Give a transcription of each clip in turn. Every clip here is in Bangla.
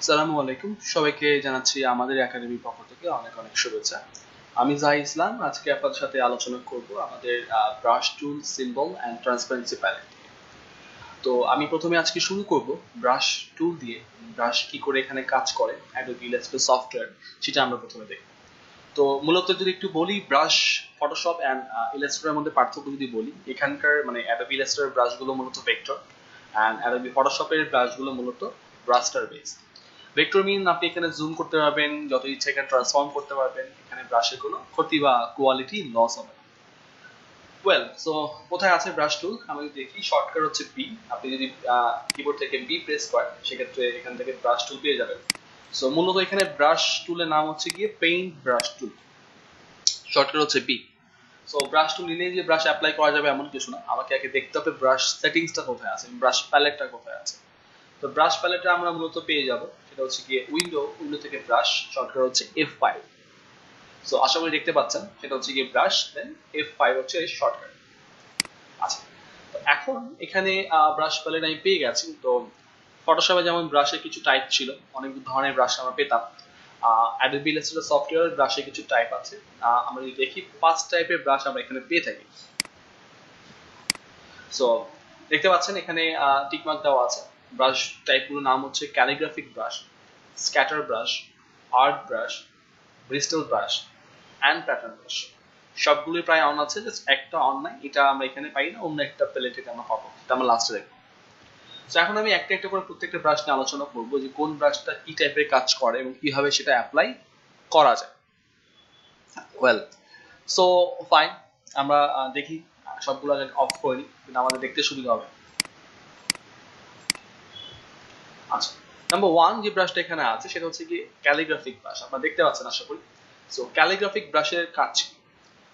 আসসালামু আলাইকুম, সবাইকে জানাচ্ছি আমাদের একাডেমির পক্ষ থেকে অনেক অনেক শুভেচ্ছা। আমি জাহি ইসলাম। আজকে আপনাদের সাথে আলোচনা করব আমাদের brush tool, symbol and transparency palette. তো আমি প্রথমে আজকে শুরু করব ব্রাশ টুল দিয়ে। ব্রাশ কি করে এখানে কাজ করে, অ্যাডোবি ইলাস্ট্রেটর সফটওয়্যার, সেটা আমরা প্রথমে দেখব। তো মূলত যদি একটু বলি, ব্রাশ, ফটোশপ অ্যান্ড ইলাস্ট্রেটরের মধ্যে পার্থক্য যদি বলি, এখানকার অ্যাডোবি ইলাস্ট্রেটরের ব্রাশগুলো মূলত ভেক্টর অ্যান্ড অ্যাডোবি ফটোশপের ব্রাশগুলো মূলত রাস্টার বেসড। ভেক্টর মিন আপনি এখানে জুম করতে পারবেন, যত ইচ্ছা এখানে ট্রান্সফর্ম করতে পারবেন, এখানে ব্রাশের কোনো ক্ষতি বা কোয়ালিটি লস হবে না। সো কোথায় আছে ব্রাশ টুল? আমি দেখি শর্টকাট হচ্ছে বি। আপনি যদি কিবোর্ড থেকে বি প্রেস করেন, সেক্ষেত্রে এখান থেকে ব্রাশ টুল পেয়ে যাবেন। সো মূলত এখানে ব্রাশ টুলের নাম হচ্ছে গিয়ে পেইন্ট ব্রাশ টুল, শর্টকাট হচ্ছে বি। সো ব্রাশ টুল নিলেই যে ব্রাশ অ্যাপ্লাই করা যাবে এমন কিছু না, আমাকে আগে দেখতে হবে ব্রাশ সেটিংসটা কোথায় আছে, ব্রাশ প্যালেটটা কোথায় আছে। তো ব্রাশ প্যালেটটা আমরা মূলত পেয়ে যাব, সেটা হচ্ছে গিয়ে উইন্ডো থেকে ব্রাশ, শর্টকাট হচ্ছে F5। সো আশা করি দেখতে পাচ্ছেন, সেটা হচ্ছে গিয়ে ব্রাশ, দেন F5 হচ্ছে এই শর্টকাট। আচ্ছা, তো এখন এখানে ব্রাশ প্যালেট আমি পেয়ে গেছি। তো ফটোশপে যেমন ব্রাশের কিছু টাইপ ছিল, অনেক ধরনের ব্রাশ আমরা পেতাম। অ্যাডোবি ইলাস্ট্রেটর সফটওয়্যার ব্রাশে কিছু টাইপ আছে। আমরা যদি দেখি 5 টাইপের ব্রাশ আমরা এখানে পেয়ে থাকি। সো দেখতে পাচ্ছেন এখানে টিকমার্ক দেওয়া আছে। ব্রাশ টাইপগুলোর নাম হচ্ছে calligraphic brush, scatter brush, art brush, Bristol brush and pattern brush. সবগুলোই প্রায় অন আছে, জাস্ট একটা অন নাই, এটা আমরা এখানে পাই না, অন্য একটা প্যালেটে আমরা পাবো, এটা আমরা লাস্টে দেখবো। তো এখন আমি একটা একটা করে প্রত্যেকটা ব্রাশ নিয়ে আলোচনা করবো, যে কোন ব্রাশটা কি টাইপের কাজ করে এবং কিভাবে সেটা অ্যাপ্লাই করা যায়। সো ফাইন, আমরা দেখি সবগুলো অফ করে নিই, কিন্তু আমাদের দেখতে সুবিধা হবে। আচ্ছা, নাম্বার 1 যে ব্রাশটা এখানে আছে সেটা হচ্ছে কি ক্যালিগ্রাফিক ব্রাশ। আপনারা দেখতে পাচ্ছেন আশা করি। সো ক্যালিগ্রাফিক ব্রাশের কাজ কি?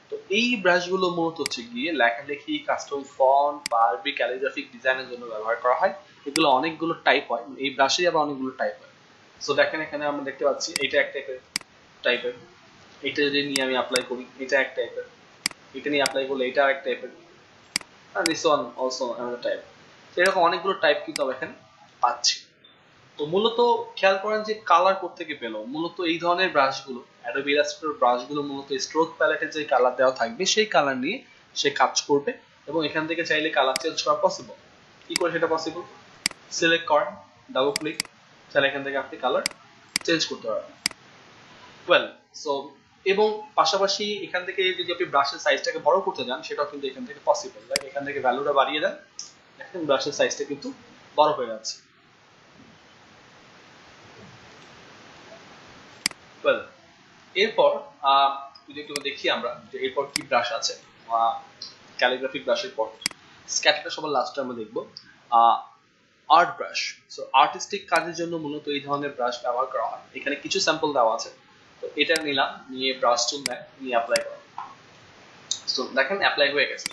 তো এই ব্রাশগুলো মূলত হচ্ছে গিয়ে লেখালেখি, কাস্টম ফন্ট বা আরবি ক্যালিগ্রাফিক ডিজাইনের জন্য ব্যবহার করা হয়। এগুলো অনেকগুলো টাইপ হয়, এই ব্রাশে আবার অনেকগুলো টাইপ হয়। সো দেখেন এখানে আমরা দেখতে পাচ্ছি এটা এক টাইপের, এটা যদি নিয়ে আমি অ্যাপ্লাই করি এটা এক টাইপের, এটা নিয়ে অ্যাপ্লাই করলে এটা আরেক টাইপের, আর this one also another type. এরকম অনেকগুলো টাইপ কিন্তু আমরা এখানে পাচ্ছি। তো মূলত খেয়াল করেন যে কালার কোত্থেকে পেল। মূলত এই ধরনের ব্রাশগুলো, অ্যাডোবি ইলাস্ট্রেটর ব্রাশগুলো মূলত স্ট্রোক প্যালেটে যে কালার দেওয়া থাকবে সেই কালার নিয়ে সে কাজ করবে, এবং এখান থেকে চাইলে কালার চেঞ্জ করা পসিবল। কি করে সেটা পসিবল? সিলেক্ট করেন, ডাবল ক্লিক, তাহলে এখান থেকে আপনি কালার চেঞ্জ করতে পারবেন। সো এবং পাশাপাশি এখান থেকে যদি আপনি ব্রাশের সাইজটাকে বড় করতে যান, সেটাও কিন্তু এখান থেকে পসিবল। এখান থেকে ভ্যালুটা বাড়িয়ে দেন, দেখেন ব্রাশের সাইজটা কিন্তু বড় হয়ে যাচ্ছে। এরপর যদি একটু দেখি আমরা যে এরপর কি ব্রাশ আছে। ক্যালিগ্রাফিক ব্রাশের পর স্ক্যাটারটা সবার লাস্টে আমরা দেখব। Art brush. সো আর্টিস্টিক কাজের জন্য মূলত এই ধরনের ব্রাশ ব্যবহার করা হয়। এখানে কিছু স্যাম্পল দেওয়া আছে, তো এটা নিলাম, নিয়ে ব্রাশ টুল নেয়, নিয়ে অ্যাপ্লাই করা। সো দেখেন অ্যাপ্লাই হয়ে গেছে।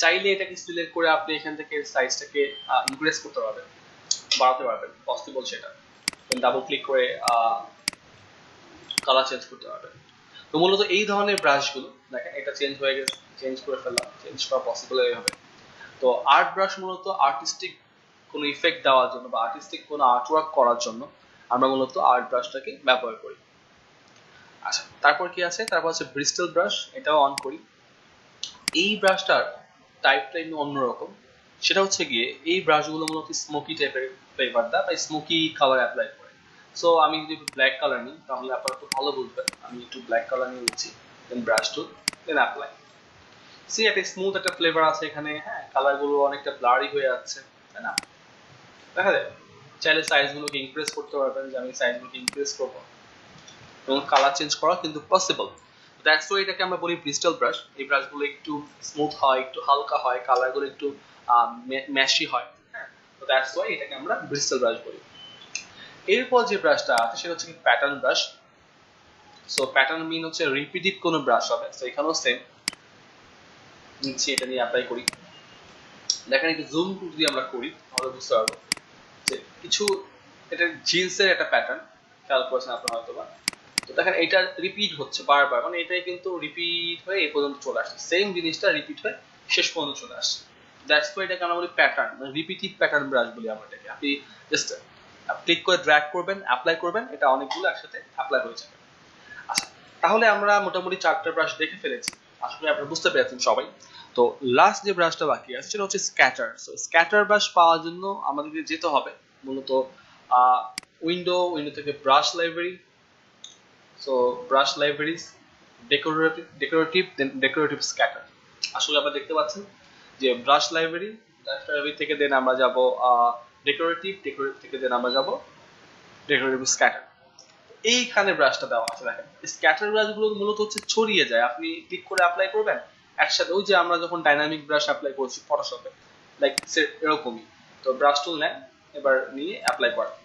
চাইলে এটাকে সিলেক্ট করে আপনি এখান থেকে সাইজটাকে ইনক্রিজ করতে পারবেন, বাড়াতে পারবেন, পসিবল সেটা। ডাবল ক্লিক করে কালার চেঞ্জ করতে পারবেন। তো মূলত এই ধরনের ব্রাশগুলো দেখেন, এটা চেঞ্জ হয়ে গেছে, চেঞ্জ করে ফেললাম, চেঞ্জ করা পসিবল এইভাবে। তো আর্ট ব্রাশ মূলত আর্টিস্টিক কোনো ইফেক্ট দেওয়ার জন্য বা আর্টিস্টিক কোনো আর্টওয়ার্ক করার জন্য আমরা মূলত আর্ট ব্রাশটাকে ব্যবহার করি। আচ্ছা, তারপর কি আছে? তারপর আছে ব্রিস্টল ব্রাশ, এটাও অন করি। এই ব্রাশটার টাইপটা একটু অন্যরকম। সেটা হচ্ছে গিয়ে এই ব্রাশগুলো মূলত স্মোকি টাইপের ফ্লেভার দেয় বা স্মোকি কালার অ্যাপ্লাই করে। সো আমি যদি একটু ব্ল্যাক কালার নিই, তাহলে আপনারা খুব ভালো বুঝবেন। আমি একটু ব্ল্যাক কালার নিয়ে নিচ্ছি, then brush tool, then apply. See একটা স্মুথ একটা ফ্লেভার আছে এখানে। হ্যাঁ, কালারগুলো অনেকটা ব্লারি হয়ে যাচ্ছে, তাই না? দেখা যায়। চাইলে সাইজগুলোকে ইনক্রিজ করতে পারবেন, যে আমি সাইজগুলোকে ইনক্রিজ করবো, এবং কালার চেঞ্জ করা কিন্তু পসিবল। দ্যাটস ওয়াই এটাকে আমরা বলি ব্রিস্টল ব্রাশ। এই ব্রাশগুলো একটু স্মুথ হয়, একটু হালকা হয়, কালারগুলো একটু ম্যাশি হয়। হ্যাঁ, তো দ্যাটস ওয়াই এটাকে আমরা ব্রিস্টল ব্রাশ বলি। এরপর যে ব্রাশটা আছে সেটা হচ্ছে প্যাটার্ন ব্রাশ। সো প্যাটার্ন মিন হচ্ছে রিপিটিভ কোনো ব্রাশ হবে। সো এখানেও সেম, নিচ্ছি, এটা নিয়ে অ্যাপ্লাই করি। দেখেন একটু জুম যদি আমরা করি তাহলে বুঝতে পারবো যে কিছু, এটা জিন্সের একটা প্যাটার্ন, খেয়াল করেছেন আপনারা হয়তো বা। তো দেখেন এটা রিপিট হচ্ছে বারবার, মানে এটাই কিন্তু রিপিট হয়ে এই পর্যন্ত চলে আসছে, সেম জিনিসটা রিপিট হয়ে শেষ পর্যন্ত চলে আসছে। দ্যাটস ওয়াই এটাকে আমরা বলি প্যাটার্ন, মানে রিপিটিভ প্যাটার্ন ব্রাশ বলি আমরা এটাকে। আপনি জাস্ট ক্লিক করে ড্র্যাগ করবেন, অ্যাপ্লাই করবেন, এটা অনেকগুলো একসাথে অ্যাপ্লাই হয়ে যাবে। আচ্ছা, তাহলে আমরা মোটামুটি 4টা ব্রাশ দেখে ফেলেছি, আশা করি আপনারা বুঝতে পেরেছেন সবাই। তো লাস্ট যে ব্রাশটা বাকি আছে সেটা হচ্ছে স্ক্যাটার। সো স্ক্যাটার ব্রাশ পাওয়ার জন্য আমাদেরকে যেতে হবে মূলত উইন্ডো থেকে brush library. So brush libraries, decorative scatter. আসলে আপনারা দেখতে পাচ্ছেন যে ব্রাশ লাইব্রেরি থেকে দেন আমরা যাব ডেকোরেটিভ থেকে দেন আমরা যাব ডেকোরেটিভ স্ক্যাটার। এইখানে ব্রাশটা দেওয়া আছে, দেখেন স্ক্যাটার ব্রাশগুলো মূলত হচ্ছে ছড়িয়ে যায়, আপনি ক্লিক করে অ্যাপ্লাই করবেন একসাথে, ওই যে আমরা যখন ডাইনামিক ব্রাশ অ্যাপ্লাই করছি ফটোশপে লাইক এরকমই। তো ব্রাশ টুল নেন, এবার নিয়ে অ্যাপ্লাই করেন।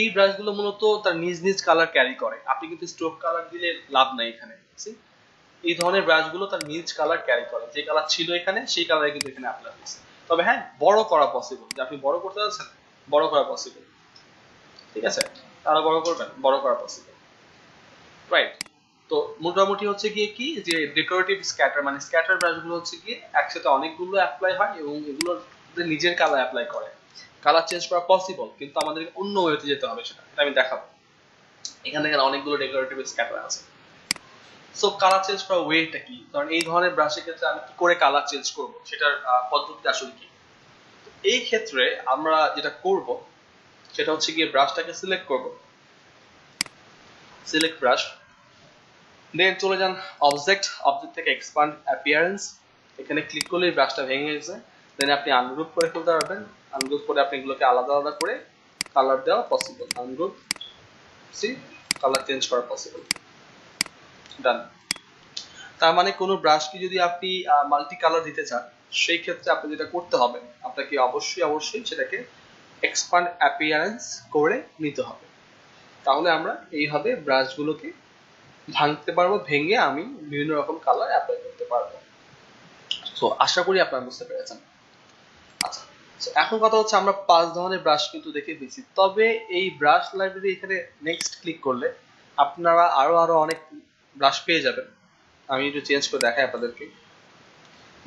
এই ব্রাশগুলো মূলত তার নিজ নিজ কালার ক্যারি করে, আপনি কিন্তু স্ট্রোক কালার দিলে লাভ নাই এখানে। এই ধরনের ব্রাশগুলো তার নিজ কালার ক্যারি করে, যে কালার ছিল এখানে সেই কালারে কিন্তু এখানে অ্যাপ্লাই হয়েছে। তবে হ্যাঁ, বড় করা পসিবল, যে আপনি বড় করতে যাচ্ছেন বড় করা পসিবল, ঠিক আছে, আরো বড় করবেন, বড় করা পসিবল, রাইট। তো মোটামুটি হচ্ছে গিয়ে কি যে ডেকোরেটিভ স্ক্যাটার মানে স্ক্যাটার ব্রাশগুলো হচ্ছে গিয়ে একসাথে অনেকগুলো অ্যাপ্লাই হয় এবং এগুলো নিজের কালার অ্যাপ্লাই করে। কালার চেঞ্জ করা পসিবল, কিন্তু আমাদের অন্য ওয়েতে যেতে হবে, সেটা আমি দেখাবো। এখানে দেখেন অনেকগুলো ডেকোরেটিভ স্ক্যাটার আছে। সো কালার চেঞ্জ করার ওয়েটা কি, কারণ এই ধরনের ব্রাশের ক্ষেত্রে আমি কি করে কালার চেঞ্জ করব, সেটার পদ্ধতি আসলে কি। এই ক্ষেত্রে আমরা যেটা করব সেটা হচ্ছে গিয়ে ব্রাশটাকে সিলেক্ট করব, সিলেক্ট ব্রাশ, দেন চলে যান অবজেক্ট থেকে এক্সপান্ড অ্যাপিয়ারেন্স, এখানে ক্লিক করলে ব্রাশটা ভেঙে গেছে। দেন আপনি আনগ্রুপ করে ফেলতে পারবেন, আনগ্রুপ করে আপনি এগুলোকে আলাদা আলাদা করে কালার দেওয়া পসিবল, আনগ্রুপ, কালার চেঞ্জ করা পসিবল, ডান। তার মানে কোনো ব্রাশকে যদি আপনি মাল্টি কালার দিতে চান, সেই ক্ষেত্রে আপনি যেটা করতে হবে, আপনাকে অবশ্যই সেটাকে এক্সপান্ড অ্যাপিয়ারেন্স করে নিতে হবে। তাহলে আমরা এইভাবে ব্রাশগুলোকে ভাঙতে পারবো, ভেঙে আমি বিভিন্ন রকম কালার অ্যাপ্লাই করতে পারবো। সো আশা করি আপনারা বুঝতে পেরেছেন। আচ্ছা, এখন কথা হচ্ছে আমরা 5 ধরনের ব্রাশ কিন্তু দেখে দিয়েছি, তবে এই ব্রাশ লাইব্রেরি এখানে নেক্সট ক্লিক করলে আপনারা আরো অনেক ব্রাশ পেয়ে যাবেন। আমি একটু চেঞ্জ করে দেখাই আপনাদেরকে,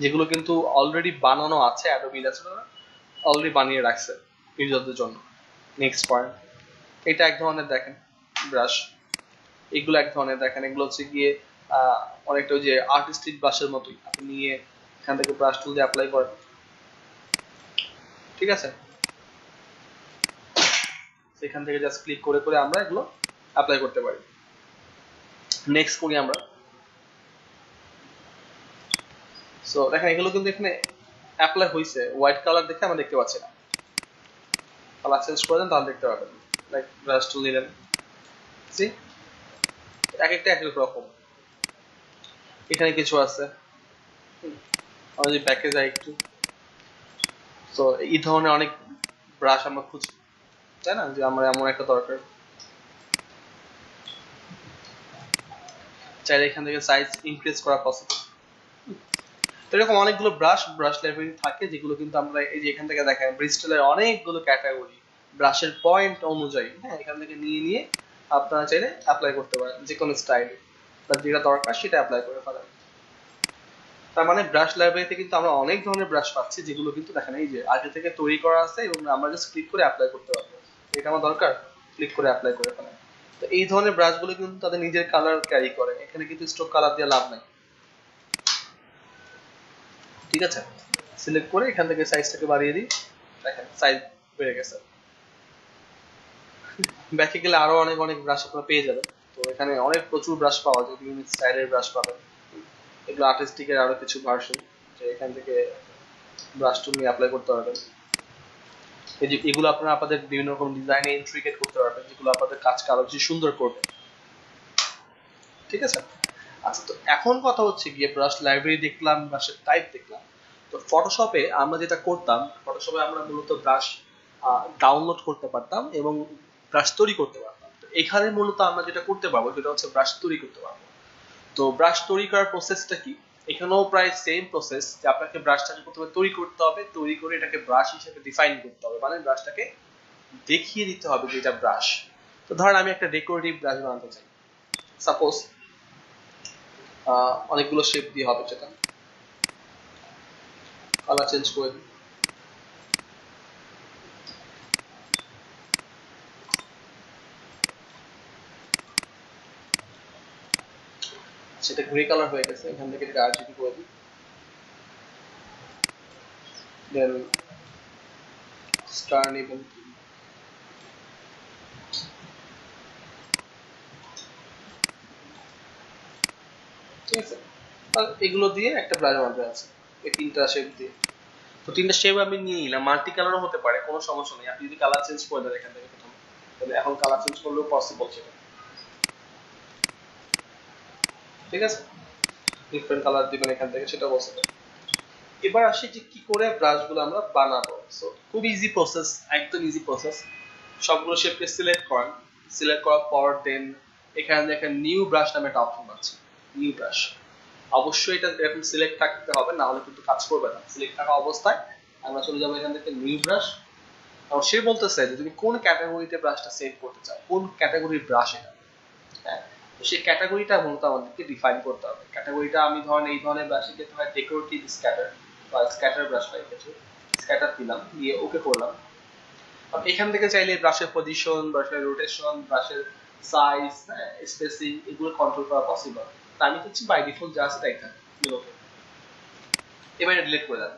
যেগুলো কিন্তু অলরেডি বানানো আছে, অ্যাডোবি ইলাস্ট্রেটর অলরেডি বানিয়ে রাখছে ইউজারদের জন্য। নেক্সট পয়েন্ট, এটা এক ধরনের দেখেন ব্রাশ, এগুলো এক ধরনের দেখেন, এগুলো হচ্ছে গিয়ে অনেকটা ওই যে আর্টিস্টিক ব্রাশের মতোই, আপনি নিয়ে এখান থেকে ব্রাশ টুল দিয়ে অ্যাপ্লাই করেন, ঠিক আছে। সেখান থেকে জাস্ট ক্লিক করে করে আমরা এগুলো অ্যাপ্লাই করতে পারি। নেক্সট করি আমরা। সো দেখেন এগুলো কিন্তু এখানে অ্যাপ্লাই হয়েছে, হোয়াইট কালার দেখে আমরা দেখতে পাচ্ছি না, কালার চেঞ্জ করে দেন তাহলে দেখতে পাবেন। লাইক ব্রাশ টুল নিলেন, এক একটা এক এক রকম, এখানে কিছু আছে, আমরা যদি ব্যাকে যাই একটু, তো এই ধরনের অনেক ব্রাশ আমরা খুঁজি, তাই না, যে আমরা এমন একটা দরকার, চাইলে এখান থেকে সাইজ ইনক্রিজ করা পসিবল। তো এরকম অনেকগুলো ব্রাশ লাইব্রেরি থাকে, যেগুলো কিন্তু আমরা এই যে এখান থেকে দেখাই ব্রিস্টলের অনেকগুলো ক্যাটাগরি ব্রাশের পয়েন্ট অনুযায়ী, হ্যাঁ, এখান থেকে নিয়ে আপনারা চাইলে অ্যাপ্লাই করতে পারেন যে কোনো স্টাইলে, বা যেটা দরকার সেটা অ্যাপ্লাই করে ফেলেন। তার মানে ব্রাশ লাইব্রেরিতে কিন্তু আমরা অনেক ধরনের ব্রাশ পাচ্ছি, যেগুলো কিন্তু দেখেন এই যে আগে থেকে তৈরি করা আছে এবং আমরা জাস্ট ক্লিক করে অ্যাপ্লাই করতে পারবো, এটা আমার দরকার, ক্লিক করে অ্যাপ্লাই করে ফেলেন। তো এই ধরনের ব্রাশগুলো কিন্তু তাদের নিজের কালার ক্যারি করে, এখানে কিন্তু স্ট্রোক কালার দিয়ে লাভ নাই, ঠিক আছে। সিলেক্ট করে এখান থেকে সাইজটাকে বাড়িয়ে দিই, দেখেন সাইজ বেড়ে গেছে। ব্যাকে গেলে আরো অনেক ব্রাশ আপনারা পেয়ে যাবেন। তো এখানে প্রচুর ব্রাশ পাওয়া যায়, বিভিন্ন স্টাইলের ব্রাশ পাবেন, এগুলো আর্টিস্টিকের আরো কিছু ভার্সন, যে এখান থেকে ব্রাশ টুল নিয়ে অ্যাপ্লাই করতে পারবেন। এই যে এগুলো আপনারা আপনাদের বিভিন্ন রকম ডিজাইনে ইন্ট্রিকেট করতে পারবেন, যেগুলো আপনাদের কাজকে আরো বেশি সুন্দর করবে, ঠিক আছে। আচ্ছা, তো এখন কথা হচ্ছে গিয়ে ব্রাশ লাইব্রেরি দেখলাম, ব্রাশের টাইপ দেখলাম, তো ফটোশপে আমরা যেটা করতাম, ফটোশপে আমরা মূলত ব্রাশ ডাউনলোড করতে পারতাম এবং ব্রাশ তৈরি করতে পারতাম। তো এখানে মূলত আমরা যেটা করতে পারবো সেটা হচ্ছে ব্রাশ তৈরি করতে পারবো। তো ব্রাশ তৈরি করার প্রসেসটা কি, এখানেও প্রায় সেম প্রসেস, যে আপনাকে ব্রাশটাকে প্রথমে তৈরি করতে হবে, তৈরি করে এটাকে ব্রাশ হিসেবে ডিফাইন করতে হবে, মানে ব্রাশটাকে দেখিয়ে দিতে হবে যে এটা ব্রাশ। তো ধরেন আমি একটা ডেকোরেটিভ ব্রাশ বানাতে চাই, সাপোজ অনেকগুলো শেপ দিয়ে হবে, সেটা কালার চেঞ্জ করে দিই, সেটা গ্রে কালার হয়ে গেছে, এখান থেকে এটা আরজিবি করে দিই, দেন স্টার নেবেন, ঠিক আছে। আর এগুলো দিয়ে একটা ব্রাশ বানাতে আছে, এই তিনটা শেপ দিয়ে। তো তিনটা শেপ আমি নিয়ে নিলাম, মাল্টি কালারও হতে পারে, কোনো সমস্যা নেই। আপনি যদি কালার চেঞ্জ করে দেন এখান থেকে প্রথমে, তাহলে এখন কালার চেঞ্জ করলেও পসিবল সেটা, ঠিক আছে। ডিফারেন্ট কালার দিবেন এখান থেকে, সেটা পসিবল। এবার আসি যে কি করে ব্রাশগুলো আমরা বানাবো। সো খুব ইজি প্রসেস, একদম ইজি প্রসেস। সবগুলো শেপকে সিলেক্ট করেন, সিলেক্ট করার পর দেন এখানে দেখেন নিউ ব্রাশ নামে একটা অপশন আছে, নিউ ব্রাশ। অবশ্যই এটা এরকম সিলেক্ট থাকতে হবে, না হলে কিন্তু কাজ করবে না। সিলেক্ট থাকা অবস্থায় আমরা চলে যাবো এখান থেকে নিউ ব্রাশ। আর সে বলতেছে যে তুমি কোন ক্যাটাগরিতে ব্রাশটা সেট করতে চাও, কোন ক্যাটাগরির ব্রাশ এটা। হ্যাঁ, তো সেই ক্যাটাগরিটা মূলত আমাদেরকে ডিফাইন করতে হবে। ক্যাটাগরিটা আমি ধরেন এই ধরনের ব্রাশের ক্ষেত্রে হয় ডেকোরেটিভ স্ক্যাটার বা স্ক্যাটার ব্রাশ হয়, ক্ষেত্রে স্ক্যাটার দিলাম, দিয়ে ওকে করলাম। এখান থেকে চাইলে ব্রাশের পজিশন, ব্রাশের রোটেশন, ব্রাশের সাইজ, স্পেসিং, এগুলো কন্ট্রোল করা পসিবল। তা আমি হচ্ছে বাই ডিফল্ট যা আছে তাই থাকে। ওকে, এবার ডিলিট করে দেন।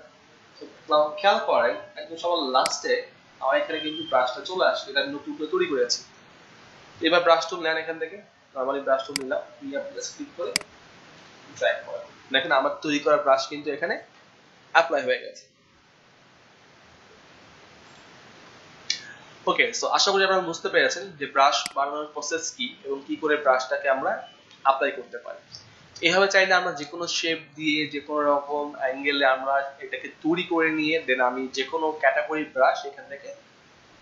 খেয়াল করেন একদম সবার লাস্টে আমার এখানে কিন্তু ব্রাশটা চলে আসে, এটা আমি নতুন করে তৈরি করেছি। এবার ব্রাশ টুল নেন এখান থেকে, নরমালি ব্রাশ টুল নিলাম, নিয়ে আপনি ক্লিক করে ড্র্যাগ করেন। দেখেন আমার তৈরি করা ব্রাশ কিন্তু এখানে অ্যাপ্লাই হয়ে গেছে। ওকে, সো আশা করি আপনারা বুঝতে পেরেছেন যে ব্রাশ বানানোর প্রসেস কি এবং কি করে ব্রাশটাকে আমরা অ্যাপ্লাই করতে পারি। এইভাবে চাইলে আমরা যে কোনো শেপ দিয়ে যে কোনো রকম অ্যাঙ্গেলে আমরা এটাকে তৈরি করে নিয়ে দেন আমি যে কোনো ক্যাটাগরি ব্রাশ এখান থেকে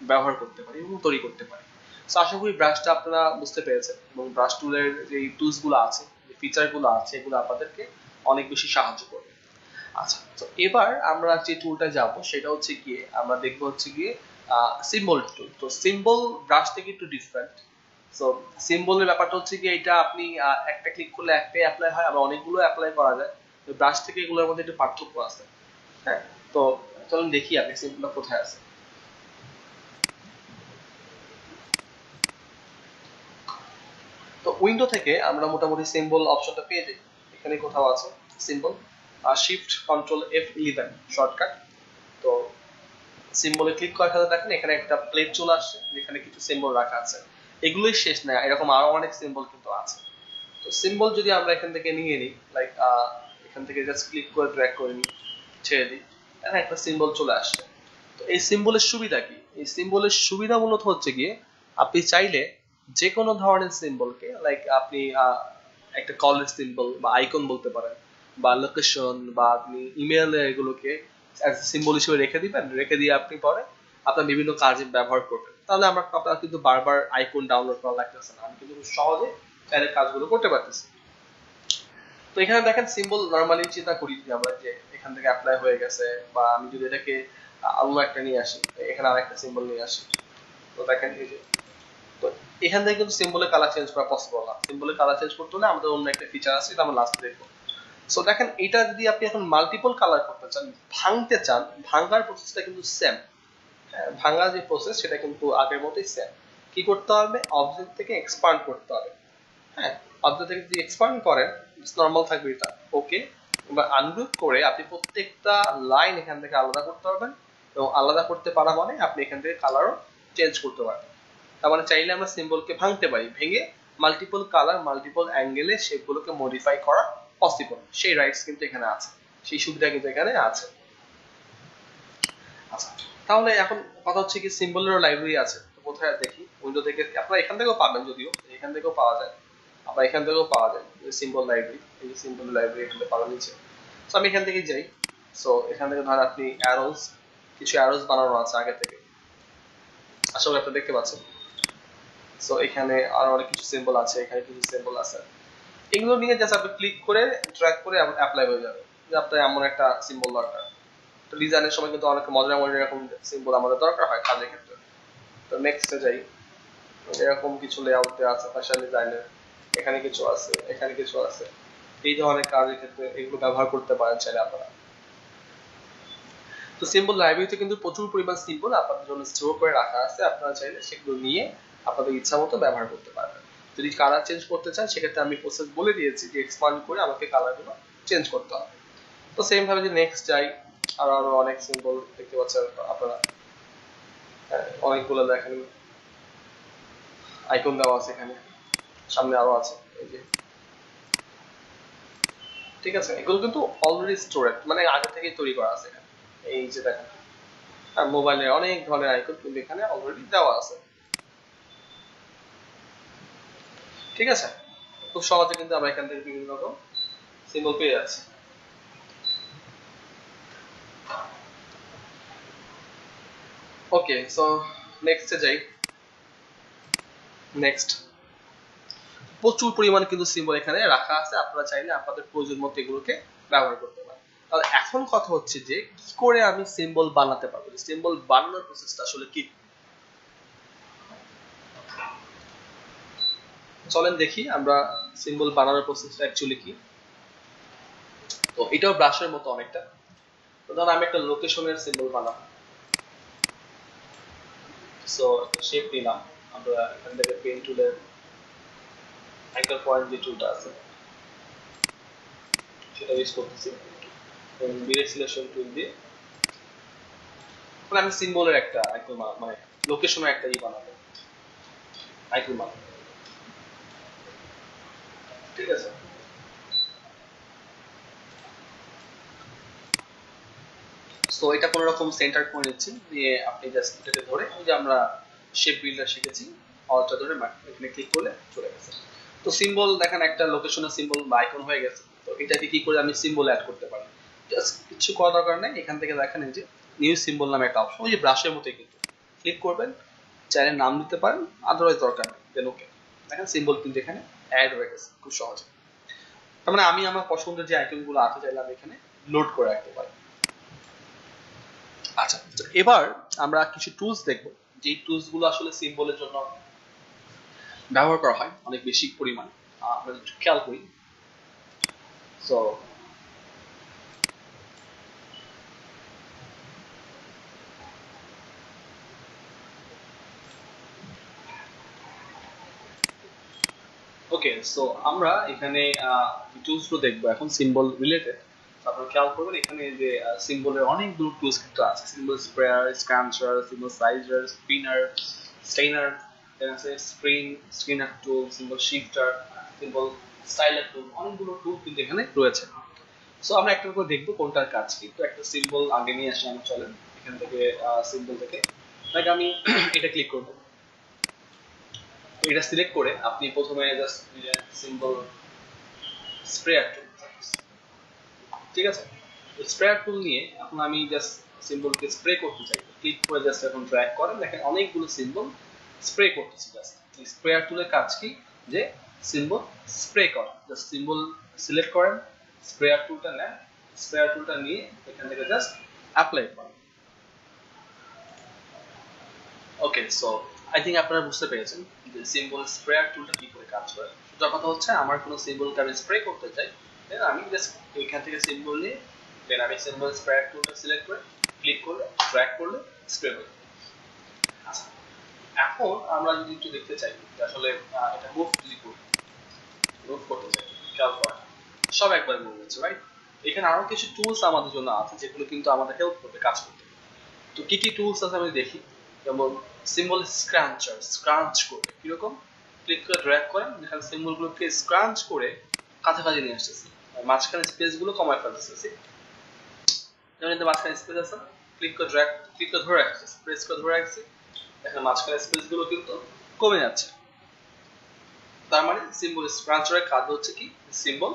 ব্যবহার করতে পারি এবং তৈরি করতে পারি। সো আশা করি ব্রাশটা আপনারা বুঝতে পেরেছেন এবং ব্রাশ টুলের যে টুলস গুলো আছে, যে ফিচার গুলো আছে, এগুলো আপনাদেরকে অনেক বেশি সাহায্য করবে। আচ্ছা, তো এবার আমরা যে টুলটা যাব সেটা হচ্ছে গিয়ে আমরা দেখবো হচ্ছে গিয়ে সিম্বল টুল। তো সিম্বল ব্রাশ থেকে একটু ডিফারেন্ট। সো সিম্বলের ব্যাপারটা হচ্ছে গিয়ে এটা আপনি একটা ক্লিক করলে একটাই অ্যাপ্লাই হয়, আবার অনেকগুলো অ্যাপ্লাই করা যায়। তো ব্রাশ থেকে এগুলোর মধ্যে একটু পার্থক্য আছে। হ্যাঁ, তো চলুন দেখি আপনি সিম্বলটা কোথায় আছে। তো উইন্ডো থেকে আমরা মোটামুটি সিম্বল অপশনটা পেয়ে যাই, এখানে কোথাও আছে symbol. Shift control F11 shortcut. তো সিম্বলে ক্লিক করার সাথে দেখেন এখানে একটা প্লেট চলে আসছে যেখানে কিছু সিম্বল রাখা আছে। এগুলোই শেষ না, এরকম আরো অনেক সিম্বল কিন্তু আছে। তো সিম্বল যদি আমরা এখান থেকে নিয়ে নিই, লাইক এখান থেকে জাস্ট ক্লিক করে ড্র্যাগ করে নিই, ছেড়ে দিই, একটা সিম্বল চলে আসছে। তো এই সিম্বলের সুবিধা কি? এই সিম্বলের সুবিধা মূলত হচ্ছে গিয়ে আপনি চাইলে যে কোনো ধরনের সিম্বলকে, লাইক আপনি একটা কলের সিম্বল বা আইকন বলতে পারেন, বা লোকেশন, বা আপনি ইমেইলে এগুলোকে সিম্বল হিসেবে রেখে দিবেন, রেখে দিয়ে আপনি পরে আপনার বিভিন্ন কাজে ব্যবহার করবেন। তাহলে আপনার কিন্তু বারবার আইকন ডাউনলোড করা লাগতেছে না, আমি কিন্তু খুব সহজে চাইলে কাজগুলো করতে পারতেছি। তো এখানে দেখেন সিম্বল নরমালি চিন্তা করি যে আমরা যে এখান থেকে অ্যাপ্লাই হয়ে গেছে, বা আমি যদি এটাকে অন্য একটা নিয়ে আসি, এখানে আরেকটা সিম্বল নিয়ে আসি, তো দেখেন এই যে, তো এখান থেকে কিন্তু সিম্বলের কালার চেঞ্জ করা পসিবল না। সিম্বলের কালার চেঞ্জ করতে হলে আমাদের অন্য একটা ফিচার আছে, এটা আমরা লাস্টে দেখবো। সো দেখেন এটা যদি আপনি এখন মাল্টিপল কালার করতে চান, ভাঙতে চান, ভাঙার প্রসেসটা কিন্তু সেম। ভাঙা যে প্রসেস সেটা কিন্তু আগের মতোই সেম। কি করতে হবে? অবজেক্ট থেকে এক্সপান্ড করতে হবে। হ্যাঁ, অবজেক্ট থেকে যদি এক্সপান্ড করেন নরমাল থাকবে এটা, ওকে। এবার আনগ্রুপ করে আপনি প্রত্যেকটা লাইন এখান থেকে আলাদা করতে পারবেন, এবং আলাদা করতে পারা মানে আপনি এখান থেকে কালারও চেঞ্জ করতে পারবেন। তার মানে চাইলে আমরা সিম্বলকে ভাঙতে পারি, ভেঙে মাল্টিপল কালার, মাল্টিপল অ্যাঙ্গেলে শেপগুলোকে মডিফাই করা পসিবল। সেই রাইটস কিন্তু এখানে আছে, সেই সুবিধা কিন্তু এখানে আছে। আচ্ছা, তাহলে এখন কথা হচ্ছে কি সিম্বলেরও লাইব্রেরি আছে, তো কোথায় দেখি? উইন্ডো থেকে আপনারা এখান থেকেও পাবেন, যদিও এখান থেকেও পাওয়া যায়, আবার এখান থেকেও পাওয়া যায় সিম্বল লাইব্রেরি। এই যে সিম্বল লাইব্রেরি এখানে পাওয়া নিচে। তো আমি এখান থেকে যাই। সো এখান থেকে ধর আপনি অ্যারোস, কিছু অ্যারোস বানানো আছে আগে থেকে, আশা করি আপনারা দেখতে পাচ্ছেন। সো এখানে আরো অনেক কিছু সিম্বল আছে, এখানে কিছু সিম্বল আছে। এগুলো নিয়ে জাস্ট আপনি ক্লিক করে ড্র্যাগ করে অ্যাপ্লাই হয়ে যাবে, যে আপনার এমন একটা সিম্বল দরকার। তো ডিজাইনের সময় কিন্তু অনেক মজার মজার এরকম সিম্বল আমাদের দরকার হয় কাজের ক্ষেত্রে। তো নেক্সটে যাই, এরকম কিছু লেআউট দেওয়া আছে ফ্যাশন ডিজাইনের, এখানে কিছু আছে, এখানে কিছু আছে। এই ধরনের কাজের ক্ষেত্রে এগুলো ব্যবহার করতে পারেন চাইলে আপনারা। তো সিম্বল লাইব্রেরিতে কিন্তু প্রচুর পরিমাণ সিম্বল আপনাদের জন্য স্টোর করে রাখা আছে, আপনারা চাইলে সেগুলো নিয়ে আপনাদের ইচ্ছা মতো ব্যবহার করতে পারবেন। তো যদি কালার চেঞ্জ করতে চান সেক্ষেত্রে আমি প্রসেস বলে দিয়েছি যে এক্সপান্ড করে আমাকে কালারগুলো চেঞ্জ করতে হবে। তো সেম ভাবে যদি নেক্সট যাই, আরো অনেক সিম্বল দেখতে পাচ্ছেন আপনারা, অনেকগুলো দেখেন আইকন দেওয়া আছে এখানে, সামনে আরো আছে এই যে, ঠিক আছে। এগুলো কিন্তু অলরেডি স্টোরেড, মানে আগে থেকেই তৈরি করা আছে এখানে। এই যে দেখেন, আর মোবাইলে অনেক ধরনের আইকন কিন্তু এখানে অলরেডি দেওয়া আছে, ঠিক আছে। খুব সহজে কিন্তু আমরা এখান থেকে বিভিন্ন রকম সিম্বল পেয়ে যাচ্ছি। ওকে, সো নেক্সটে যাই। নেক্সট, প্রচুর পরিমাণে কিন্তু সিম্বল এখানে রাখা আছে, আপনারা চাইলে আপনাদের প্রয়োজন মতো এগুলোকে ব্যবহার করতে পারেন। তাহলে এখন কথা হচ্ছে যে কি করে আমি সিম্বল বানাতে পারবো, সিম্বল বানানোর প্রসেসটা আসলে কি। চলেন দেখি আমরা সিম্বল বানানোর প্রসেসটা অ্যাকচুয়ালি কি। তো এটাও ব্রাশের মতো অনেকটা। তো ধরুন আমি একটা লোকেশনের সিম্বল বানাবো, সো একটা শেপ নিলাম, আমরা এখান থেকে পেন টুলের অ্যাঙ্কার পয়েন্ট যে টুলটা আছে সেটা ইউজ করতেছি, ডিরেক্ট সিলেকশন টুল দিয়ে আমি সিম্বলের একটা আইকন, মানে লোকেশনের একটা বানাবো, আইকন বানাবো, ঠিক আছে। সো এটা কোনো রকম সেন্টার করে নিচ্ছি, দিয়ে আপনি জাস্ট এটাকে ধরে, ওই যে আমরা শেপ বিল্ডার শিখেছি, অলটা ধরে এখানে ক্লিক করলে চলে গেছে। তো সিম্বল দেখেন একটা লোকেশনের সিম্বল বা আইকন হয়ে গেছে। তো এটাকে কি করে আমি সিম্বল অ্যাড করতে পারি, জাস্ট কিছু করার দরকার নেই, এখান থেকে দেখেন এই যে নিউ সিম্বল নামে একটা অপশন, ওই যে ব্রাশের মতোই কিন্তু ক্লিক করবেন, চাইলে নাম দিতে পারেন, আদারওয়াইজ দরকার নেই, দেন ওকে। দেখেন সিম্বল কিন্তু এখানে অ্যাড হয়ে গেছে খুব সহজে। তার মানে আমি আমার পছন্দের যে আইকনগুলো আছে চাইলে আমি এখানে লোড করে রাখতে পারি। আচ্ছা, এবার আমরা কিছু টুলস দেখব, যে টুলস গুলো আসলে সিম্বলের জন্য ব্যবহার করা হয় অনেক বেশি পরিমাণে, আমরা একটু খেয়াল করি। সো ওকে, সো আমরা এখানে টুলস গুলো দেখবো এখন সিম্বল রিলেটেড। আপনারা খেয়াল করবেন এখানে যে সিম্বলের অনেকগুলো টুলস কিন্তু আছে, symbol sprayer, scruncher, symbol sizer, spinner, stainer, then আছে screener tool, symbol shifter, symbol styler tool, অনেকগুলো টুল কিন্তু এখানে রয়েছে। সো আমরা একটা করে দেখবো কোনটার কাজ কি। তো একটা সিম্বল আগে নিয়ে আসি আমি, চলেন এখান থেকে সিম্বল থেকে লাইক আমি এটা ক্লিক করবো, এটা সিলেক্ট করে আপনি প্রথমে জাস্ট সিম্বল স্প্রেয়ার টুল, ঠিক আছে। তো স্প্রেয়ার টুল নিয়ে এখন আমি জাস্ট সিম্বলকে স্প্রে করতে চাই, ক্লিক করে জাস্ট এখন ড্র্যাগ করেন, দেখেন অনেকগুলো সিম্বল স্প্রে করতেছি। জাস্ট স্প্রেয়ার টুলের কাজ কি, যে সিম্বল স্প্রে করা। জাস্ট সিম্বল সিলেক্ট করেন, স্প্রেয়ার টুলটা নেন, স্প্রেয়ার টুলটা নিয়ে এখান থেকে জাস্ট অ্যাপ্লাই করেন। ওকে, সো আই থিঙ্ক আপনারা বুঝতে পেরেছেন যে সিম্বল স্প্রেয়ার টুলটা কি করে কাজ করে। যার কথা হচ্ছে আমার কোনো সিম্বলকে আমি স্প্রে করতে চাই, দেন আমি জাস্ট এখান থেকে সিম্বল নিয়ে দেন আমি সিম্বল স্প্রেয়ার টুলটা সিলেক্ট করে ক্লিক করলে ড্র্যাগ করলে স্প্রে হয়ে যাবে। আচ্ছা, এখন আমরা যদি একটু দেখতে চাই যে আসলে এটা মুভ যদি করি, মুভ করতে চাই, খেয়াল করা সব একবার মুভ হচ্ছে, রাইট। এখানে আরো কিছু টুলস আমাদের জন্য আছে যেগুলো কিন্তু আমাদের হেল্প করবে কাজ করতে। তো কি কি টুলস আছে আমি দেখি, যেমন সিম্বল স্ক্রাঞ্চার, স্ক্রাঞ্চ করবে কিরকম, ক্লিক করে ড্র্যাগ করেন, যেখানে সিম্বল গুলোকে স্ক্রাঞ্চ করে কাছাকাছি নিয়ে আসতেছি, মাঝখানে স্পেস গুলো কমায় ফেলতেছি। যেমন এতে মাঝখানে স্পেস আছে, ক্লিক করে ড্র্যাগ, ক্লিক করে ধরে রাখছি, প্রেস করে ধরে রাখছি, দেখেন মাঝখানে স্পেস গুলো কিন্তু কমে যাচ্ছে। তার মানে সিম্বল স্ক্রাঞ্চারের কাজ হচ্ছে কি, সিম্বল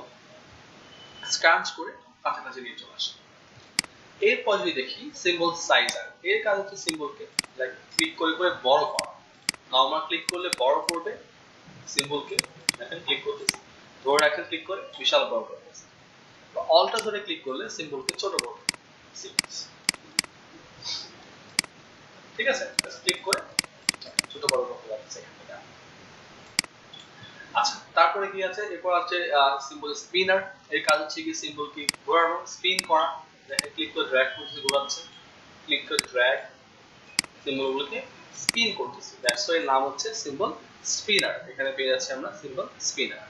স্ক্রাঞ্চ করে কাছাকাছি নিয়ে চলে আসে। এরপর যদি দেখি সিম্বল সাইজার, এর কাজ হচ্ছে সিম্বলকে লাইক ক্লিক করে করে বড় করা। নরমাল ক্লিক করলে বড় করবে সিম্বলকে, দেখেন ক্লিক করতেছি, ধরে রাখেন ক্লিক করে বিশাল বড় করতেছে। অলটা ধরে ক্লিক করলে সিম্বলকে ছোট করবে, ঠিক আছে, ক্লিক করে ছোট বড় করতে যাচ্ছে এখান থেকে। আচ্ছা, তারপরে কি আছে, এরপর আছে সিম্বল স্পিনার, এর কাজ হচ্ছে কি সিম্বলকে ঘোরানো, স্পিন করা। দেখেন ক্লিক করে ড্র্যাগ করতে ঘোরাচ্ছে, ক্লিক করে ড্র্যাগ সিম্বলগুলোকে স্পিন করতেছি, দ্যাটস ওয়াই নাম হচ্ছে সিম্বল স্পিনার। এখানে পেয়ে যাচ্ছি আমরা সিম্বল স্পিনার।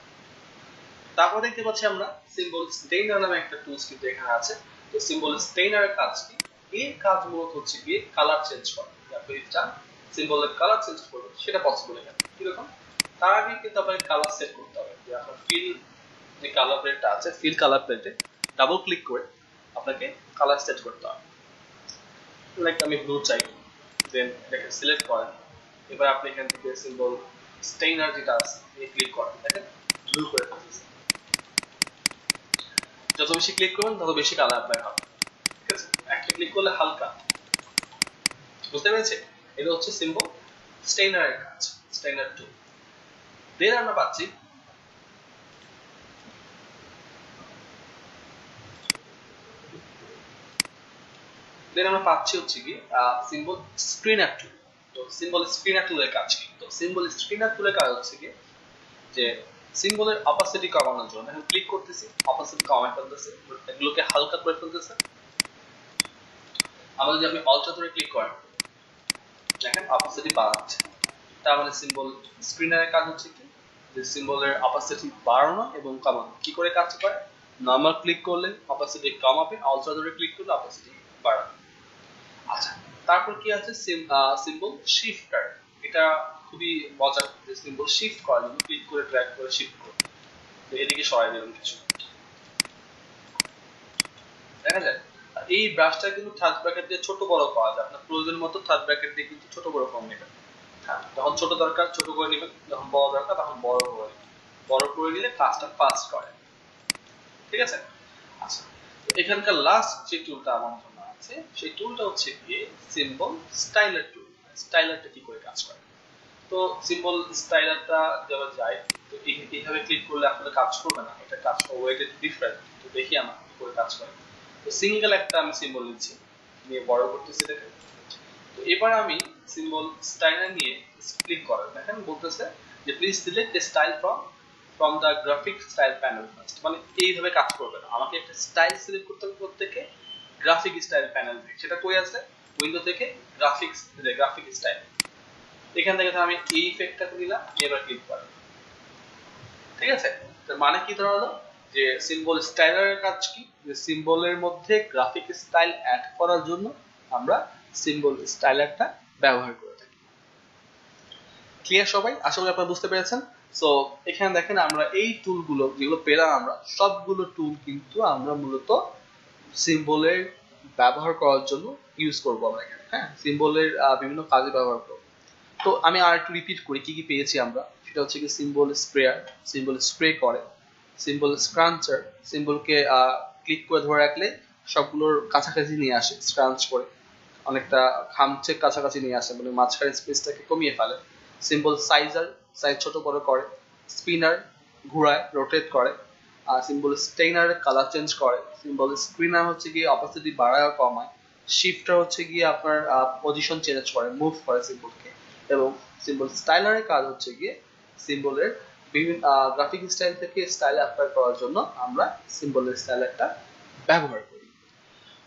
তারপর দেখতে পাচ্ছি আমরা সিম্বল স্টেইনার নামে একটা টুলস কিন্তু এখানে আছে। তো সিম্বল স্টেইনারের কাজ কি? এর কাজ মূলত হচ্ছে গিয়ে কালার চেঞ্জ করা। আপনি চান সিম্বলের কালার চেঞ্জ করবেন, সেটা পসিবল এখানে। কিরকম? তার আগে কিন্তু আপনাকে কালার সেট করতে হবে। যে আপনার ফিল যে কালার প্লেটটা আছে, ফিল কালার প্লেটে ডাবল ক্লিক করে আপনাকে কালার সেট করতে হবে। লাইক আমি ব্লু চাই, দেন এটাকে সিলেক্ট করেন। এবার আপনি এখান থেকে সিম্বল স্টেইনার যেটা আছে এই ক্লিক করেন, দেখেন ব্লু করে ফেলতেছে। যত বেশি ক্লিক করবেন তত বেশি কালার অ্যাপ্লাই হবে, ঠিক আছে? একটা ক্লিক করলে হালকা, বুঝতে পেরেছি? এটা হচ্ছে সিম্বল স্টেইনারের কাজ, স্টেইনার টুল। দেন আমরা পাচ্ছি হচ্ছে কি সিম্বল স্ক্রিনার টুল। তো সিম্বল স্ক্রিনার টুলের কাজ কি? তো সিম্বল স্ক্রিনার টুলের কাজ হচ্ছে কি যে সিম্বলের অপাসিটি কমানোর জন্য এখন ক্লিক করতেছি, অপাসিটি কমায় ফেলতেছে, এগুলোকে হালকা করে ফেলতেছে। আবার যদি আপনি অল্টার ধরে ক্লিক করেন, দেখেন অপাসিটি বাড়াচ্ছে। তার মানে সিম্বল স্ক্রিনারের কাজ হচ্ছে কি যে সিম্বলের অপাসিটি বাড়ানো এবং কমানো। কি করে কাজ করে? নরমাল ক্লিক করলে অপাসিটি কমাবে, অল্টার ধরে ক্লিক করলে অপাসিটি বাড়াবে। আচ্ছা, তারপর কি আছে সিম্বল শিফটার। এটা খুবই মজার, যে সিম্বল শিফট করার জন্য ক্লিক করে ড্র্যাগ করে শিফট করবে। তো এদিকে সরাই দিলাম কিছু, দেখা যায়। এই ব্রাশটা কিন্তু থার্ড ব্র্যাকেট দিয়ে ছোট বড় করা যায়, আপনার প্রয়োজন মতো থার্ড ব্র্যাকেট দিয়ে কিন্তু ছোট বড় করে নেবেন। হ্যাঁ, যখন ছোট দরকার ছোট করে নেবেন, যখন বড় দরকার তখন বড় করে নেবেন। বড় করে নিলে কাজটা ফাস্ট করে, ঠিক আছে? আচ্ছা, এখানকার লাস্ট যে টুলটা আমার জন্য আছে সেই টুলটা হচ্ছে গিয়ে সিম্বল স্টাইলার টুল। স্টাইলারটা কি করে কাজ করে? তো সিম্বল স্টাইলারটা যখন যায়, তো এইভাবে ক্লিক করলে আপনাদের কাজ করবে না, এটা কাজ করার ওয়েটা ডিফারেন্ট। তো দেখি আমার কি করে কাজ করে। তো সিঙ্গেল একটা আমি সিম্বল নিচ্ছি, নিয়ে বড় করতেছি, দেখেন। তো এবার আমি সিম্বল স্টাইলার নিয়ে ক্লিক করেন, দেখেন বলতেছে যে please select A style from the graphic style panel first. মানে এইভাবে কাজ করবে না, আমাকে একটা স্টাইল সিলেক্ট করতে হবে প্রত্যেকে গ্রাফিক স্টাইল প্যানেল থেকে। সেটা কই আছে? উইন্ডো থেকে গ্রাফিক স্টাইল। এখান থেকে আমি এই ইফেক্টটা দিলাম, এবার ক্লিক করেন, ঠিক আছে? তার মানে কি দাঁড়ালো যে সিম্বল স্টাইলারের কাজ কি? যে সিম্বলের মধ্যে গ্রাফিক স্টাইল অ্যাড করার জন্য আমরা সিম্বল স্টাইলারটা ব্যবহার করে থাকি। ক্লিয়ার সবাই? আশা করি আপনারা বুঝতে পেরেছেন। সো এখানে দেখেন আমরা এই টুলগুলো যেগুলো পেলাম, আমরা সবগুলো টুল কিন্তু আমরা মূলত সিম্বলের ব্যবহার করার জন্য ইউজ করবো আমরা এখানে। হ্যাঁ, সিম্বলের বিভিন্ন কাজে ব্যবহার করবো। তো আমি আর একটু রিপিট করি কি কি পেয়েছি আমরা। সেটা হচ্ছে কি সিম্বল স্প্রেয়ার, সিম্বল স্প্রে করে, সিম্বল স্ক্রাঞ্চার, সিম্বলকে ক্লিক করে ধরে রাখলে সবগুলোর কাছাকাছি নিয়ে আসে, স্ক্রাঞ্চ করে অনেকটা খামচে কাছাকাছি নিয়ে আসে, মানে মাঝখানে স্পেসটাকে কমিয়ে ফেলে। সিম্বল সাইজার, সাইজ ছোট বড় করে। স্পিনার, ঘুরায়, রোটেট করে। আর সিম্বল স্টেইনার, কালার চেঞ্জ করে। সিম্বল স্ক্রিনার হচ্ছে গিয়ে অপাসিটি বাড়ায় কমায়। শিফটার হচ্ছে গিয়ে আপনার পজিশন চেঞ্জ করে, মুভ করে সিম্বলকে। এবং সিম্বল স্টাইলারের কাজ হচ্ছে গিয়ে সিম্বলের বিভিন্ন গ্রাফিক স্টাইল থেকে স্টাইল অ্যাপ্লাই করার জন্য আমরা সিম্বলের স্টাইলারটা ব্যবহার করি।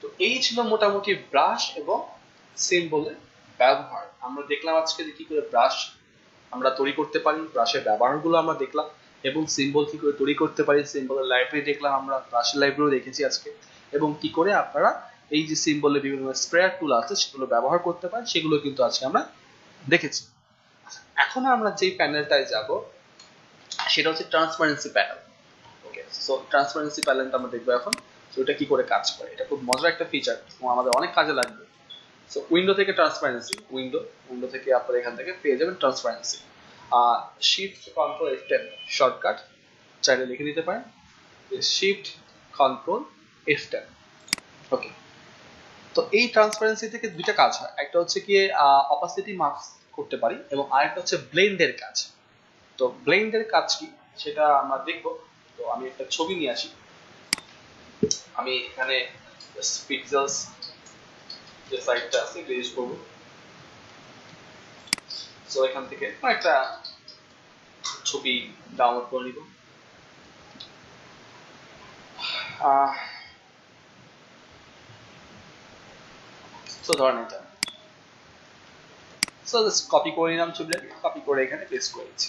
তো এই ছিল মোটামুটি ব্রাশ এবং সিম্বলের ব্যবহার। আমরা দেখলাম আজকে যে কি করে ব্রাশ আমরা তৈরি করতে পারি, ব্রাশের ব্যবহারগুলো আমরা দেখলাম, এবং সিম্বল কি করে তৈরি করতে পারি সিম্বলের লাইব্রেরি দেখলাম আমরা, ব্রাশের লাইব্রেরি দেখেছি আজকে। এবং কি করে আপনারা এই যে সিম্বলের বিভিন্ন স্প্রেয়ার টুল আছে সেগুলো ব্যবহার করতে পারেন সেগুলো কিন্তু আজকে আমরা দেখেছি। এখন আমরা যে প্যানেলটায় যাব সেটা হচ্ছে ট্রান্সপারেন্সি প্যানেল। ওকে, সো ট্রান্সপারেন্সি প্যানেলটা আমরা দেখবো এখন। সো এটা কি করে কাজ করে, এটা খুব মজার একটা ফিচার এবং আমাদের অনেক কাজে লাগবে। সো উইন্ডো থেকে ট্রান্সপারেন্সি, উইন্ডো থেকে আপনারা এখান থেকে পেয়ে যাবেন transparency. Shift control F10 shortcut চাইলে লিখে নিতে পারেন, শিফট কন্ট্রোল F10। ওকে, তো এই ট্রান্সপারেন্সি থেকে দুইটা কাজ হয়, একটা হচ্ছে কি অপাসিটি মাস্ক করতে পারি এবং আরেকটা হচ্ছে ব্লেন্ডের কাজ। তো ব্লেন্ডের কাজ কি সেটা আমরা দেখব। তো আমি একটা ছবি নিয়ে আসি, আমি এখানে পিক্সেলস যে সাইটটা আছে এটা ইউজ করব। সো এখান থেকে একটা ছবি ডাউনলোড করে নিব। সো ধরেন এটা, সো জাস্ট কপি করে নিলাম ছবিটাকে, কপি করে এখানে পেস্ট করেছি।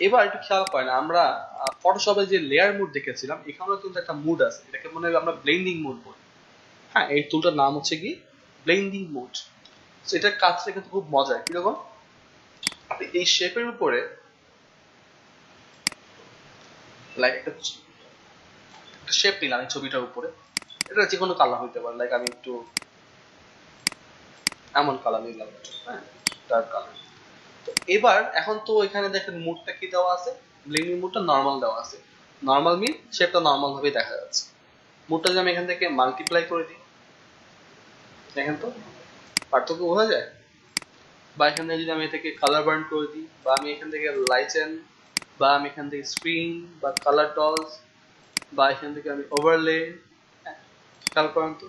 এবার একটু খেয়াল করেন, আমরা ফটোশপে যে লেয়ার মুড দেখেছিলাম এখানেও কিন্তু একটা মুড আছে, এটাকে মনে হয় আমরা ব্লেন্ডিং মুড বলি। হ্যাঁ, এই টুলটার নাম হচ্ছে কি ব্লেন্ডিং মুড। তো এটার কাজটা কিন্তু খুব মজার। কিরকম, আপনি এই শেপের উপরে লাইক একটা শেপ নিলাম এই ছবিটার উপরে, এটা যে কোনো কালার হইতে পারে, লাইক আমি একটু এমন কালার নিলাম, হ্যাঁ ডার্ক কালার। তো এবার এখন তো এখানে দেখেন মুডটা কি দেওয়া আছে, ব্লেন্ডিং মুডটা নর্মাল দেওয়া আছে। নর্মাল মিন শেপটা নর্মাল ভাবে দেখা যাচ্ছে। মুডটা যদি আমি এখান থেকে মাল্টিপ্লাই করে দিই, দেখেন তো পার্থক্য বোঝা যায়। বা এখান থেকে যদি আমি এটাকে কালার বার্ন করে দিই, বা আমি এখান থেকে লাইটেন, বা আমি এখান থেকে স্ক্রিন বা কালার টলস, বা এখান থেকে আমি ওভারলে, খেয়াল করেন তো।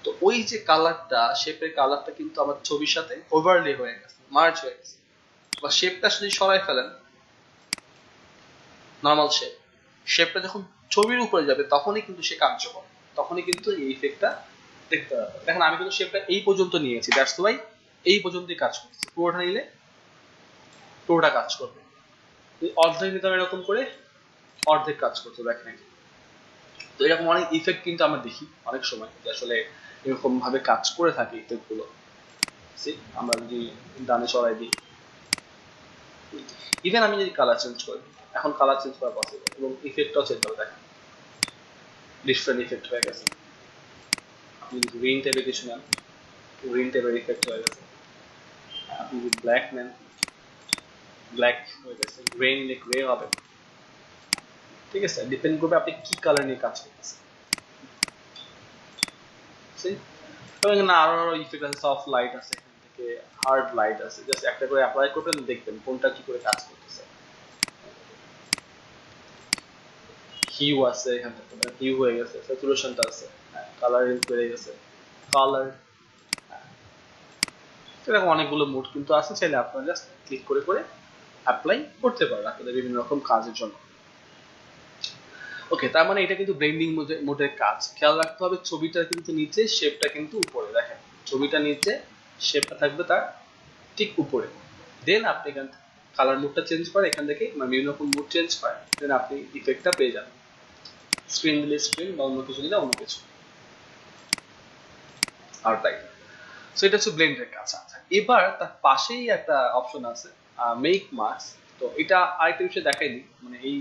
তো ওই যে কালারটা, শেপের কালারটা কিন্তু আমার ছবির সাথে ওভারলে হয়ে গেছে, মার্জ হয়ে গেছে। বা শেপটা যদি সরাই ফেলেন, নর্মাল শেপ, শেপটা যখন ছবির উপরে যাবে তখনই কিন্তু সে কার্যকর, তখনই কিন্তু এই ইফেক্টটা দেখতে পাবে। দেখেন আমি কিন্তু শেপটা এই পর্যন্ত নিয়েছি, দ্যাটস ওয়াই এই পর্যন্তই কাজ করছে। পুরোটা নিলে পুরোটা কাজ করবে, অর্ধেক নিতে এরকম করে অর্ধেক কাজ করতে দেখেন। তো এরকম অনেক ইফেক্ট কিন্তু আমরা দেখি অনেক সময় যে আসলে এরকম ভাবে কাজ করে থাকে ইফেক্ট গুলো। আমরা যদি ডানে সরাই দিই, ইভেন আমি যদি কালার চেঞ্জ করি, এখন কালার চেঞ্জ করা পসিবল এবং ইফেক্টটাও চেঞ্জ হবে। দেখেন ডিফারেন্ট ইফেক্ট হয়ে গেছে। আপনি যদি গ্রিন টাইপের কিছু নেন, গ্রিন টাইপের ইফেক্ট হয়ে গেছে। আপনি যদি ব্ল্যাক নেন, ব্ল্যাক হয়ে গেছে। গ্রে নিলে গ্রে হবে। ঠিক আছে, ডিপেন্ড করবে আপনি কি কালার নিয়ে কাজ করতেছেন। না আরো ইফেক্ট আছে, সফট লাইট আছে, এখান থেকে হার্ড লাইট আছে। জাস্ট একটা করে অ্যাপ্লাই করবেন, দেখবেন কোনটা কি করে কাজ করতেছে। হিউ আছে, এখান থেকে হিউ হয়ে গেছে, স্যাচুরেশনটা আছে, কালার বেড়ে গেছে, কালার, এরকম অনেকগুলো মোড কিন্তু আছে। চাইলে আপনারা জাস্ট ক্লিক করে করে অ্যাপ্লাই করতে পারেন আপনাদের বিভিন্ন রকম কাজের জন্য। ওকে, তার মানে এটা কিন্তু ব্লেন্ডিং মোডের কাজ। খেয়াল রাখতে হবে ছবিটা কিন্তু নিচে, শেপটা কিন্তু উপরে। দেখেন ছবিটা নিচে, শেপটা থাকবে তার ঠিক উপরে। দেন আপনি এখান থেকে কালার মোডটা চেঞ্জ করে, এখান থেকে বিভিন্ন রকম মোড চেঞ্জ করে, দেন আপনি ইফেক্টটা পেয়ে যাবেন। স্ক্রিন দিলে স্ক্রিন, বা অন্য কিছু দিলে অন্য কিছু। আর তাই, সো এটা হচ্ছে ব্লেন্ডের কাজ। এবার তার পাশেই একটা অপশন আছে মেক মাস্ক। তো এটা আরেকটা বিষয় দেখাই দিই, মানে এই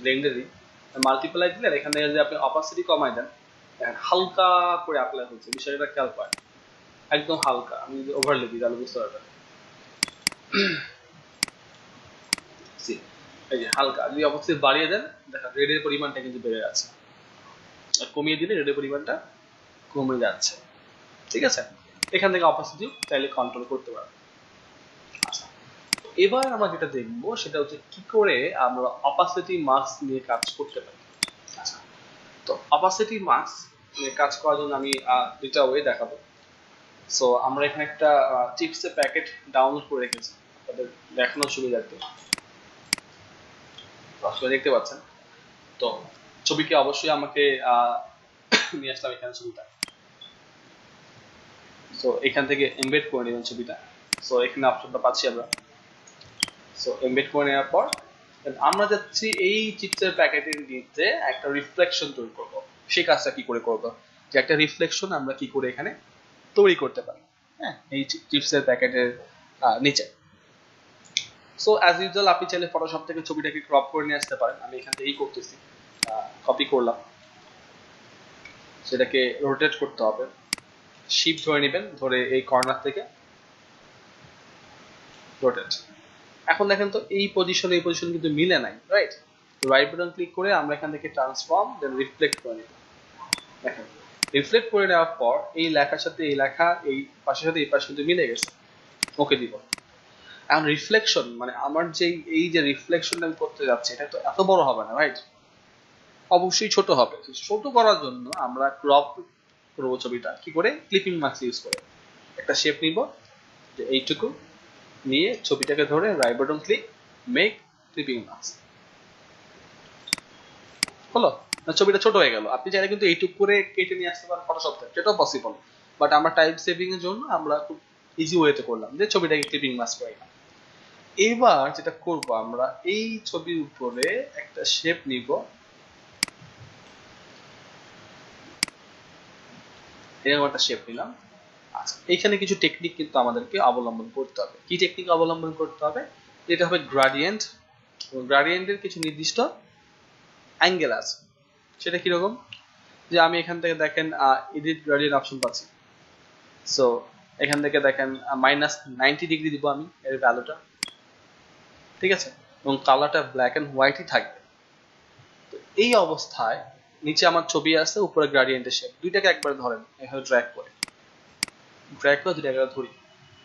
ব্লেন্ডারই মাল্টিপ্লাই দিলে এখান থেকে যদি আপনি অপাসিটি কমাই দেন, হালকা করে অ্যাপ্লাই হচ্ছে, বিষয়টা খেয়াল করেন একদম হালকা। আমি যদি ওভারলে দিই তাহলে বুঝতে পারবেন, এই যে হালকা। যদি অপাসিটি বাড়িয়ে দেন, দেখেন রেডের পরিমাণটা কিন্তু বেড়ে যাচ্ছে, আর কমিয়ে দিলে রেডের পরিমাণটা কমে যাচ্ছে। ঠিক আছে, এখান থেকে অপাসিটি চাইলে কন্ট্রোল করতে পারবেন। আচ্ছা, এবার আমরা যেটা দেখবো সেটা হচ্ছে কি করে আমরা অপাসিটি মাস্ক নিয়ে কাজ করতে পারি। আচ্ছা, তো অপাসিটি মাস্ক নিয়ে কাজ করার জন্য আমি দুইটা ওয়ে দেখাবো। সো আমরা এখানে একটা চিপসের প্যাকেট ডাউনলোড করে রেখেছি আপনাদের দেখানোর সুবিধার্থে। আসলে দেখতে পাচ্ছেন তো, ছবিকে অবশ্যই আমাকে নিয়ে আসলাম এখানে ছবিটা। সো এখান থেকে এমবেড করে নেবেন ছবিটা। সো এখানে অপশনটা পাচ্ছি আমরা। সো এমবেড করে নেওয়ার পর আমরা যাচ্ছি এই চিপসের প্যাকেটের নিচে একটা রিফ্লেকশন তৈরি করব। সেই কাজটা কি করে করব, যে একটা রিফ্লেকশন আমরা কি করে এখানে তৈরি করতে পারি, হ্যাঁ, এই চিপসের প্যাকেটের নিচে। সো অ্যাজ ইউজুয়াল আপনি চাইলে ফটোশপ থেকে ছবিটাকে ক্রপ করে নিয়ে আসতে পারেন। আমি এখান থেকেই করতেছি, কপি করলাম, সেটাকে রোটেট করতে হবে। শিফট ধরে নেবেন, ধরে এই কর্নার থেকে রোটেট। এখন দেখেন তো এই পজিশন কিন্তু মিলে নাই, রাইট? রাইট বাটন ক্লিক করে আমরা এখান থেকে ট্রান্সফর্ম দেন রিফ্লেক্ট করে নিব। দেখেন রিফ্লেক্ট করে নেওয়ার পর এই লেখার সাথে এই লেখা, এই পাশের সাথে এই পাশে কিন্তু মিলে গেছে। ওকে দিব। এখন রিফ্লেকশন মানে আমার যে এই যে রিফ্লেকশনটা আমি করতে যাচ্ছি, এটা তো এত বড় হবে না, রাইট? অবশ্যই ছোট হবে। ছোট করার জন্য আমরা ক্রপ করবো ছবিটা কি করে, ক্লিপিং মাস্ক ইউজ করে। একটা শেপ নিব, যে এইটুকু নিয়ে ছবিটাকে ধরে right button click, make clipping mask. হলো, ছবিটা ছোট হয়ে গেল। আপনি চাইলে কিন্তু এইটুকু করে কেটে নিয়ে আসতে পারেন ফটোশপ থেকে, সেটাও পসিবল। বাট আমরা টাইম সেভিং এর জন্য আমরা খুব ইজি ওয়েতে করলাম যে ছবিটাকে ক্লিপিং মাস্ক করে নিলাম। এবার যেটা করব আমরা এই ছবির উপরে একটা শেপ নিব, এরকম একটা শেপ নিলাম। আচ্ছা, এখানে কিছু টেকনিক কিন্তু আমাদেরকে অবলম্বন করতে হবে। কি টেকনিক অবলম্বন করতে হবে? যেটা হবে গ্রাডিয়েন্ট। গ্রাডিয়েন্টের কিছু নির্দিষ্ট অ্যাঙ্গেল আছে। সেটা কিরকম? যে আমি এখান থেকে দেখেন এডিট গ্রাডিয়েন্ট অপশন পাচ্ছি। সো এখান থেকে দেখেন -90 ডিগ্রি দিব আমি এর ভ্যালুটা, ঠিক আছে, এবং কালারটা ব্ল্যাক অ্যান্ড হোয়াইটই থাকবে। তো এই অবস্থায় নিচে আমার ছবি আছে, উপরে গ্রাডিয়েন্টের শেপ, দুইটাকে একবার ধরেন এভাবে ড্র্যাগ করে দুইটাকে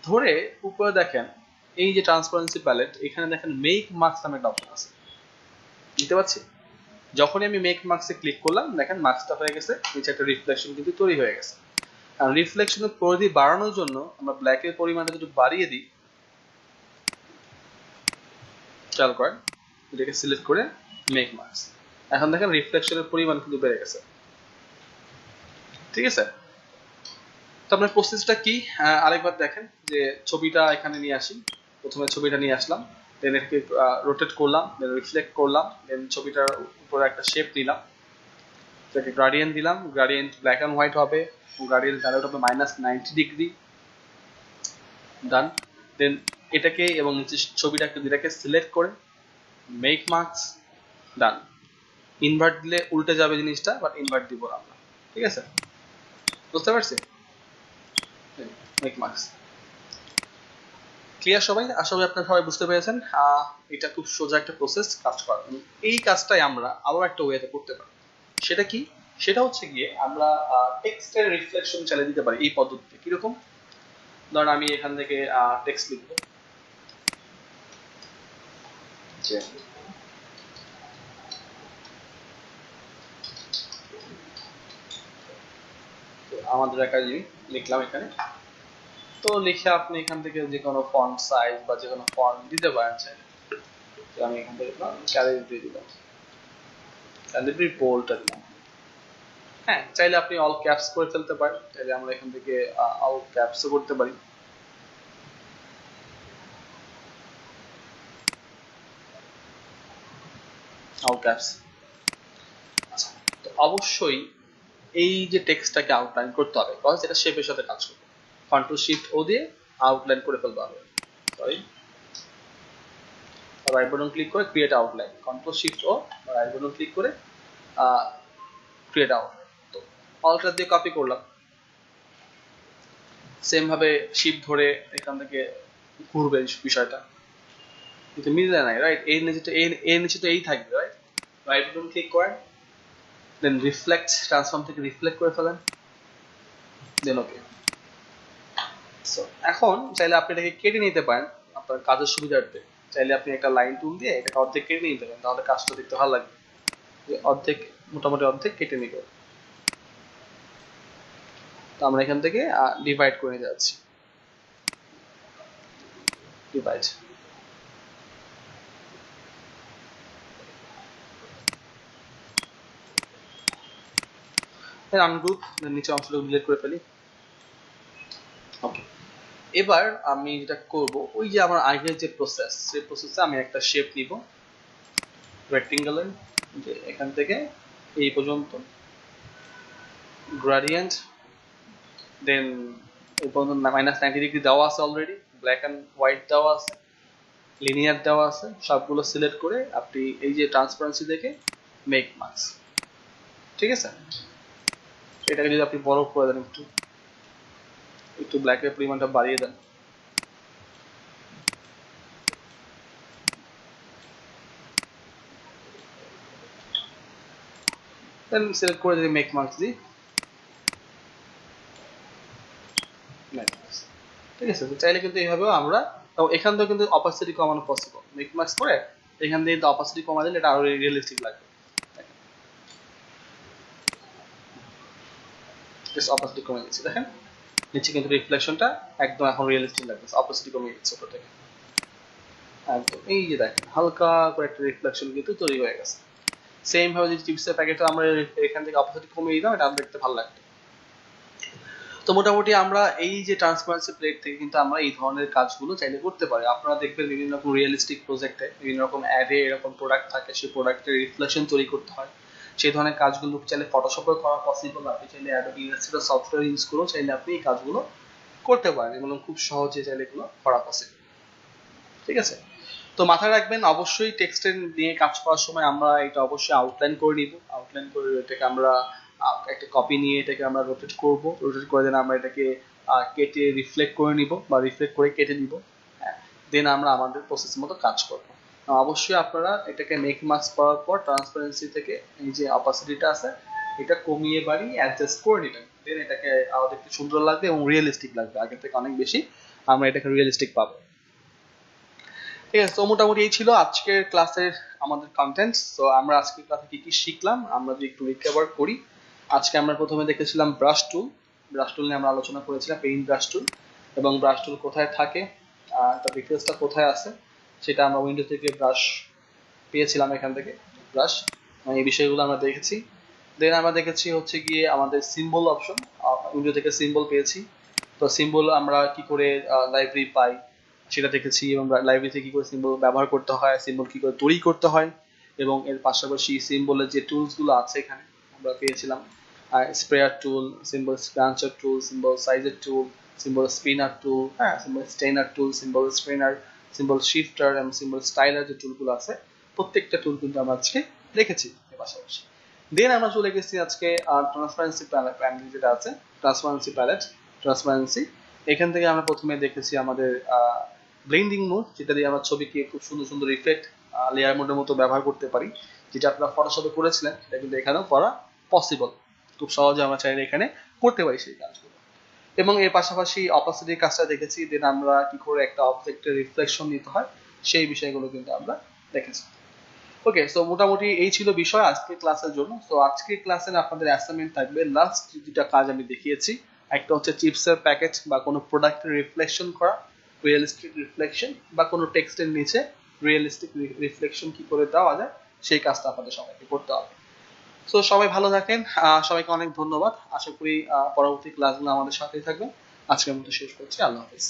ধরে উপরে দেখেন এই যে ট্রান্সপারেন্সি প্যালেট, এখানে দেখেন মেক মার্কস নামে একটা অপশন আছে, বুঝতে পারছি? যখনই আমি মেক মার্কসে ক্লিক করলাম দেখেন মার্কসটা হয়ে গেছে, নিচে একটা রিফ্লেকশন কিন্তু তৈরি হয়ে গেছে। কারণ রিফ্লেকশনের পরিধি বাড়ানোর জন্য আমরা ব্ল্যাকের পরিমাণটা একটু বাড়িয়ে দিই। খেয়াল করেন, এটাকে সিলেক্ট করে মেক মার্কস, এখন দেখেন রিফ্লেকশনের পরিমাণ কিন্তু বেড়ে গেছে, ঠিক আছে? তো আপনার প্রসেসটা কি আরেকবার দেখেন, যে ছবিটা এখানে নিয়ে আসি, প্রথমে ছবিটা নিয়ে আসলাম, দেন এটাকে রোটেট করলাম, দেন রিফ্লেক্ট করলাম, দেন ছবিটার উপরে একটা শেপ নিলাম, সেটাকে গ্রাডিয়েন্ট দিলাম, গ্রাডিয়েন্ট ব্ল্যাক অ্যান্ড হোয়াইট হবে, গ্রাডিয়েন্ট ভ্যালুটা হবে -90 ডিগ্রি, ডান। দেন এটাকে এবং নিচে ছবিটাকে দুটাকে সিলেক্ট করে মেক মার্কস, ডান। ইনভার্ট দিলে উল্টে যাবে জিনিসটা, বাট ইনভার্ট দিব না আমরা, ঠিক আছে? বুঝতে পারছি? মেক মার্কস ক্লিয়ার সবাই? আশা করি আপনারা সবাই বুঝতে পেরেছেন। এটা খুব সোজা একটা প্রসেস কাজ করা। এই কাজটাই আমরা আরো একটা ওয়েতে করতে পারি। সেটা কি? সেটা হচ্ছে গিয়ে আমরা টেক্সটের রিফ্লেকশন চালিয়ে দিতে পারি এই পদ্ধতিতে। কিরকম? ধরেন আমি এখান থেকে টেক্সট লিখব, আমাদের একাডেমি লিখলাম এখানে। তো লিখে আপনি এখান থেকে যে কোনো ফন্ট সাইজ বা যে কোনো ফন্ট দিতে পারেন চাইলে। আমি এখান থেকে ক্যালিগ্রাফি দিলাম, ক্যালিগ্রাফি বোল্ডটা দিলাম। হ্যাঁ, চাইলে আপনি অল ক্যাপস করে ফেলতে পারেন, চাইলে আমরা এখান থেকে অল ক্যাপসও করতে পারি। All caps. আচ্ছা, তো অবশ্যই এই যে টেক্সটটাকে আউটলাইন করতে হবে, বিকজ এটা শেপের সাথে কাজ করবে। কন্ট্রোল শিফট ও দিয়ে আউটলাইন করে ফেলতে হবে। সরি, রাইট বাটন ক্লিক করে ক্রিয়েট আউটলাইন, কন্ট্রোল শিফট ও রাইট বাটন ক্লিক করে ক্রিয়েট আউটলাইন। তো অলটা দিয়ে কপি করলাম, সেম ভাবে শিফট ধরে এখান থেকে ঘুরবে বিষয়টা, কিন্তু মিলে নাই, রাইট? এই নিচে তো এই থাকবে, রাইট? রাইট বাটন ক্লিক করেন, দেন রিফ্লেক্ট, ট্রান্সফর্ম থেকে রিফ্লেক্ট করে ফেলেন, দেন ওকে। সো এখন চাইলে আপনি এটাকে কেটে নিতে পারেন আপনার কাজের সুবিধার্থে। চাইলে আপনি একটা লাইন টুল দিয়ে এটাকে অর্ধেক কেটে নিতে পারেন, তাহলে কাজটা দেখতে ভালো লাগবে। অর্ধেক, মোটামুটি অর্ধেক কেটে নিব। তো আমরা এখান থেকে ডিভাইড করে নিতে যাচ্ছি, ডিভাইড। আনগ্রুপ, নিচে অংশটা ডিলিট করে ফেলি। ওকে, এবার আমি যেটা করব, ওই যে আমার আগের যে প্রসেস, সেই প্রসেসে আমি একটা শেপ নিব রেক্টেঙ্গেলের, যে এখান থেকে এই পর্যন্ত গ্রেডিয়েন্ট, দেন এই পর্যন্ত -90 ডিগ্রি দেওয়া আছে অলরেডি, ব্ল্যাক অ্যান্ড হোয়াইট দেওয়া আছে, লিনিয়ার দেওয়া আছে, সবগুলো সিলেক্ট করে আপনি এই যে ট্রান্সপারেন্সি দেখে মেক মার্কস, ঠিক আছে? এটাকে যদি আপনি বড় করে দেন, একটু ব্ল্যাকের পরিমাণটা বাড়িয়ে দেন, দেন সিলেক্ট করে যদি মেক মার্কস দিই, ঠিক আছে? তো চাইলে কিন্তু এইভাবেও আমরা, এখান থেকে কিন্তু অপাসিটি কমানো পসিবল। মেক মার্কস করে এখান থেকে কিন্তু অপাসিটি কমা দিলে এটা আরো রিয়েলিস্টিক লাগবে। জাস্ট অপাসিটি কমে গেছে, দেখেন নিচে কিন্তু রিফ্লেকশনটা একদম এখন রিয়েলিস্টিক লাগছে, অপাসিটি কমে গেছে ওটা থেকে একদম। এই যে দেখেন হালকা করে একটা রিফ্লেকশন কিন্তু তৈরি হয়ে গেছে। সেম ভাবে যদি চিপসের প্যাকেটটা আমরা এখান থেকে অপাসিটি কমিয়ে দিতাম, এটা দেখতে ভালো লাগতো। তো মোটামুটি আমরা এই যে ট্রান্সপারেন্সি প্লেট থেকে কিন্তু আমরা এই ধরনের কাজগুলো চাইলে করতে পারি। আপনারা দেখবেন বিভিন্ন রকম রিয়েলিস্টিক প্রজেক্টে বিভিন্ন রকম অ্যাডে এরকম প্রোডাক্ট থাকে, সেই প্রোডাক্টের রিফ্লেকশন তৈরি করতে হয়। সেই ধরনের কাজগুলো চাইলে ফটোশপে করা পসিবল, আপনি চাইলে অ্যাডোবি ইলাস্ট্রেটর সফটওয়্যার ইউজ করেও চাইলে আপনি এই কাজগুলো করতে পারেন এবং খুব সহজে চাইলে এগুলো করা পসিবল। ঠিক আছে, তো মাথায় রাখবেন অবশ্যই টেক্সটের নিয়ে কাজ করার সময় আমরা এটা অবশ্যই আউটলাইন করে নিব। আউটলাইন করে এটাকে আমরা একটা কপি নিয়ে এটাকে আমরা রোটেট করব, রোটেট করে দেন আমরা এটাকে কেটে রিফ্লেক্ট করে নিব বা রিফ্লেক্ট করে কেটে নিব। হ্যাঁ, দেন আমরা আমাদের প্রসেস মতো কাজ করব। অবশ্যই আপনারা এটাকে মেক মাস্ক করার পর ট্রান্সপারেন্সি থেকে এই যে অপাসিটিটা আছে এটা কমিয়ে বাড়িয়ে অ্যাডজাস্ট করে নেবেন। দেন এটাকে দেখতে সুন্দর লাগবে এবং রিয়েলিস্টিক লাগবে, আগের থেকে অনেক বেশি আমরা এটাকে রিয়েলিস্টিক পাবো। ঠিক আছে, তো মোটামুটি এই ছিল আজকের ক্লাসের আমাদের কন্টেন্টস। তো আমরা আজকের ক্লাসে কি কি শিখলাম আমরা যদি একটু রিকভার করি। আজকে আমরা প্রথমে দেখেছিলাম ব্রাশ টুল। ব্রাশ টুল নিয়ে আমরা আলোচনা করেছিলাম, পেইন্ট ব্রাশ টুল এবং ব্রাশ টুল কোথায় থাকে, তার ডিটেলসটা কোথায় আছে সেটা আমরা উইন্ডো থেকে ব্রাশ পেয়েছিলাম, এখান থেকে ব্রাশ, এই বিষয়গুলো আমরা দেখেছি। দেন আমরা দেখেছি হচ্ছে গিয়ে আমাদের সিম্বল অপশন, উইন্ডো থেকে সিম্বল পেয়েছি। তো সিম্বল আমরা কি করে লাইব্রেরি পাই সেটা দেখেছি এবং লাইব্রেরিতে কি করে সিম্বল ব্যবহার করতে হয়, সিম্বল কি করে তৈরি করতে হয় এবং এর পাশাপাশি সিম্বলের যে টুলসগুলো আছে এখানে আমরা পেয়েছিলাম, স্প্রেয়ার টুল, সিম্বল স্প্যান্সার টুল, সিম্বল সাইজের টুল, সিম্বল স্পিনার টুল, হ্যাঁ সিম্বল স্টেইনার টুল, সিম্বল স্পিনার, সিম্বল শিফটার এবং সিম্বল স্টাইলার যে টুলগুলো আছে প্রত্যেকটা টুল কিন্তু আমরা আজকে দেখেছি এর পাশাপাশি। দেন আমরা চলে গেছি আজকে ট্রান্সপারেন্সি প্যালেট যেটা আছে, ট্রান্সপারেন্সি প্যালেট, ট্রান্সপারেন্সি এখান থেকে আমরা প্রথমে দেখেছি আমাদের ব্লেন্ডিং মোড, যেটা দিয়ে আমরা ছবিকে খুব সুন্দর সুন্দর ইফেক্ট লেয়ার মোডের মতো ব্যবহার করতে পারি, যেটা আপনারা ফটোশপে করেছিলেন সেটা কিন্তু এখানেও করা পসিবল, খুব সহজে আমরা চাইলে এখানে করতে পারি সেই কাজগুলো। এবং এর পাশাপাশি অপাসিটির কাজটা দেখেছি, দেন আমরা কি করে একটা অবজেক্টের রিফ্লেকশন নিতে হয় সেই বিষয়গুলো কিন্তু আমরা দেখেছি। ওকে, সো মোটামুটি এই ছিল বিষয় আজকের ক্লাসের জন্য। সো আজকের ক্লাসে আপনাদের অ্যাসাইনমেন্ট থাকবে লাস্ট দুটা কাজ আমি দেখিয়েছি, একটা হচ্ছে চিপসের প্যাকেট বা কোনো প্রোডাক্টের রিফ্লেকশন করা, রিয়েলিস্টিক রিফ্লেকশন, বা কোনো টেক্সটের নিচে রিয়েলিস্টিক রিফ্লেকশন কি করে দেওয়া যায় সেই কাজটা আপনাদের সবাইকে করতে হবে। সো সবাই ভালো থাকেন, সবাইকে অনেক ধন্যবাদ। আশা করি পরবর্তী ক্লাসগুলো আমাদের সাথেই থাকবেন। আজকের মতো শেষ করছি, আল্লাহ হাফেজ।